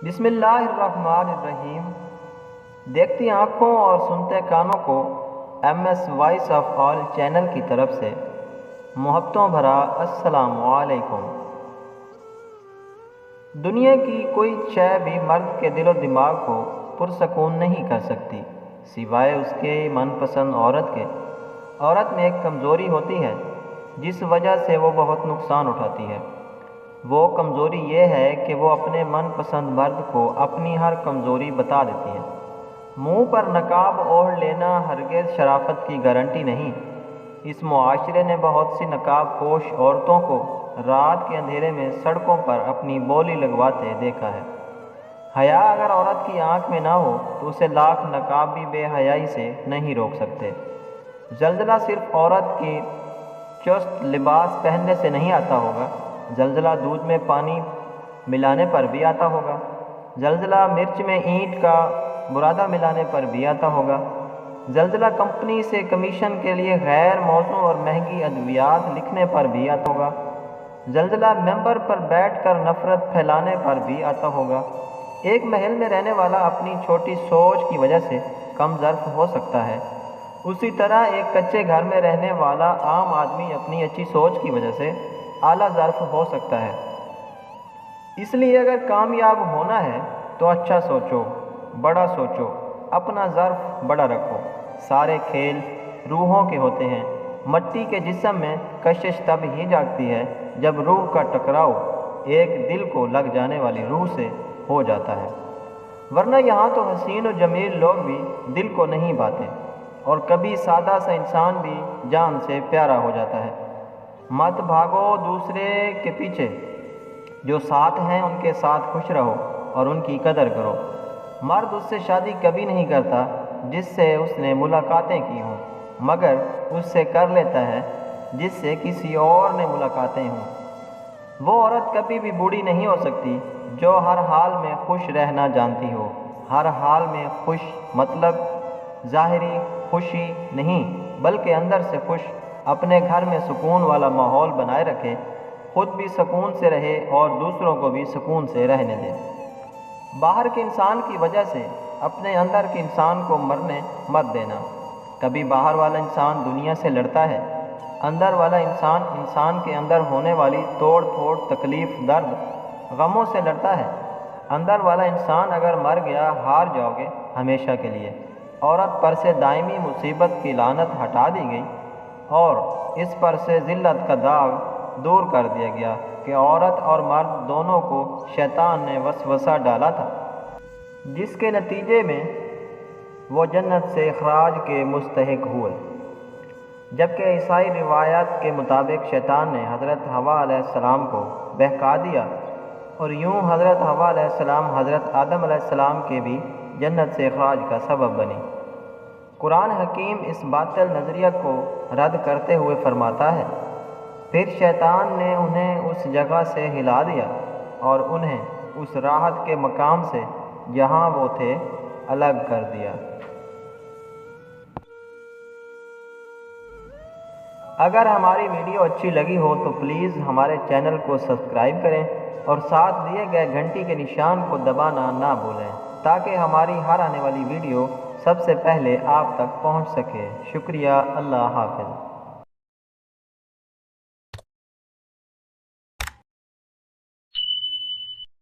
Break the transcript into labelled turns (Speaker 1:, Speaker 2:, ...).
Speaker 1: بسم اللہ الرحمن الرحیم۔ دیکھتی آنکھوں اور سنتے کانوں کو M S voice of all channel کی طرف سے محبتوں بھرا السلام علیکم۔ دنیا کی کوئی شے بھی مرد کے دل و دماغ کو پرسکون نہیں کر سکتی سوائے اس کے من پسند عورت کے۔ عورت میں ایک کمزوری ہوتی ہے جس وجہ سے وہ بہت نقصان اٹھاتی ہے۔ وہ کمزوری یہ ہے کہ وہ اپنے من پسند مرد کو اپنی ہر کمزوری بتا دیتی ہے۔ منہ پر نقاب اوڑھ لینا ہرگز شرافت کی گارنٹی نہیں۔ اس معاشرے نے بہت سی نقاب پوش عورتوں کو رات کے اندھیرے میں سڑکوں پر اپنی بولی لگواتے دیکھا ہے۔ حیا اگر عورت کی آنکھ میں نہ ہو تو اسے لاکھ نقاب بھی بے حیائی سے نہیں روک سکتے۔ زلزلہ صرف عورت کی چست لباس پہننے سے نہیں آتا ہوگا، زلزلہ دودھ میں پانی ملانے پر بھی آتا ہوگا، زلزلہ مرچ میں اینٹ کا برادہ ملانے پر بھی آتا ہوگا، زلزلہ کمپنی سے کمیشن کے لیے غیر موزوں اور مہنگی ادویات لکھنے پر بھی آتا ہوگا، زلزلہ ممبر پر بیٹھ کر نفرت پھیلانے پر بھی آتا ہوگا۔ ایک محل میں رہنے والا اپنی چھوٹی سوچ کی وجہ سے کم ظرف ہو سکتا ہے، اسی طرح ایک کچے گھر میں رہنے والا عام آدمی اپنی اچھی سوچ کی وجہ سے اعلیٰ ظرف ہو سکتا ہے۔ اس لیے اگر کامیاب ہونا ہے تو اچھا سوچو، بڑا سوچو، اپنا ظرف بڑا رکھو۔ سارے کھیل روحوں کے ہوتے ہیں۔ مٹی کے جسم میں کشش تب ہی جاگتی ہے جب روح کا ٹکراؤ ایک دل کو لگ جانے والی روح سے ہو جاتا ہے، ورنہ یہاں تو حسین و جمیل لوگ بھی دل کو نہیں باتے، اور کبھی سادہ سا انسان بھی جان سے پیارا ہو جاتا ہے۔ مت بھاگو دوسرے کے پیچھے، جو ساتھ ہیں ان کے ساتھ خوش رہو اور ان کی قدر کرو۔ مرد اس سے شادی کبھی نہیں کرتا جس سے اس نے ملاقاتیں کی ہوں، مگر اس سے کر لیتا ہے جس سے کسی اور نے ملاقاتیں ہوں۔ وہ عورت کبھی بھی بوڑھی نہیں ہو سکتی جو ہر حال میں خوش رہنا جانتی ہو۔ ہر حال میں خوش مطلب ظاہری خوشی نہیں بلکہ اندر سے خوش، اپنے گھر میں سکون والا ماحول بنائے رکھے، خود بھی سکون سے رہے اور دوسروں کو بھی سکون سے رہنے دے۔ باہر کے انسان کی وجہ سے اپنے اندر کے انسان کو مرنے مت دینا۔ کبھی باہر والا انسان دنیا سے لڑتا ہے، اندر والا انسان انسان کے اندر ہونے والی توڑ پھوڑ، تکلیف، درد، غموں سے لڑتا ہے۔ اندر والا انسان اگر مر گیا ہار جاؤ گے ہمیشہ کے لیے۔ عورت پر سے دائمی مصیبت کی لعنت ہٹا دی گئی اور اس پر سے ذلت کا داغ دور کر دیا گیا کہ عورت اور مرد دونوں کو شیطان نے وسوسہ ڈالا تھا، جس کے نتیجے میں وہ جنت سے اخراج کے مستحق ہوئے۔ جبکہ عیسائی روایات کے مطابق شیطان نے حضرت حوا علیہ السلام کو بہکا دیا اور یوں حضرت حوا علیہ السلام حضرت آدم علیہ السلام کے بھی جنت سے اخراج کا سبب بنی۔ قرآن حکیم اس باطل نظریہ کو رد کرتے ہوئے فرماتا ہے، پھر شیطان نے انہیں اس جگہ سے ہلا دیا اور انہیں اس راحت کے مقام سے جہاں وہ تھے الگ کر دیا۔ اگر ہماری ویڈیو اچھی لگی ہو تو پلیز ہمارے چینل کو سبسکرائب کریں اور ساتھ دیے گئے گھنٹی کے نشان کو دبانا نہ بھولیں تاکہ ہماری ہر آنے والی ویڈیو سب سے پہلے آپ تک پہنچ سکے۔ شکریہ، اللہ حافظ۔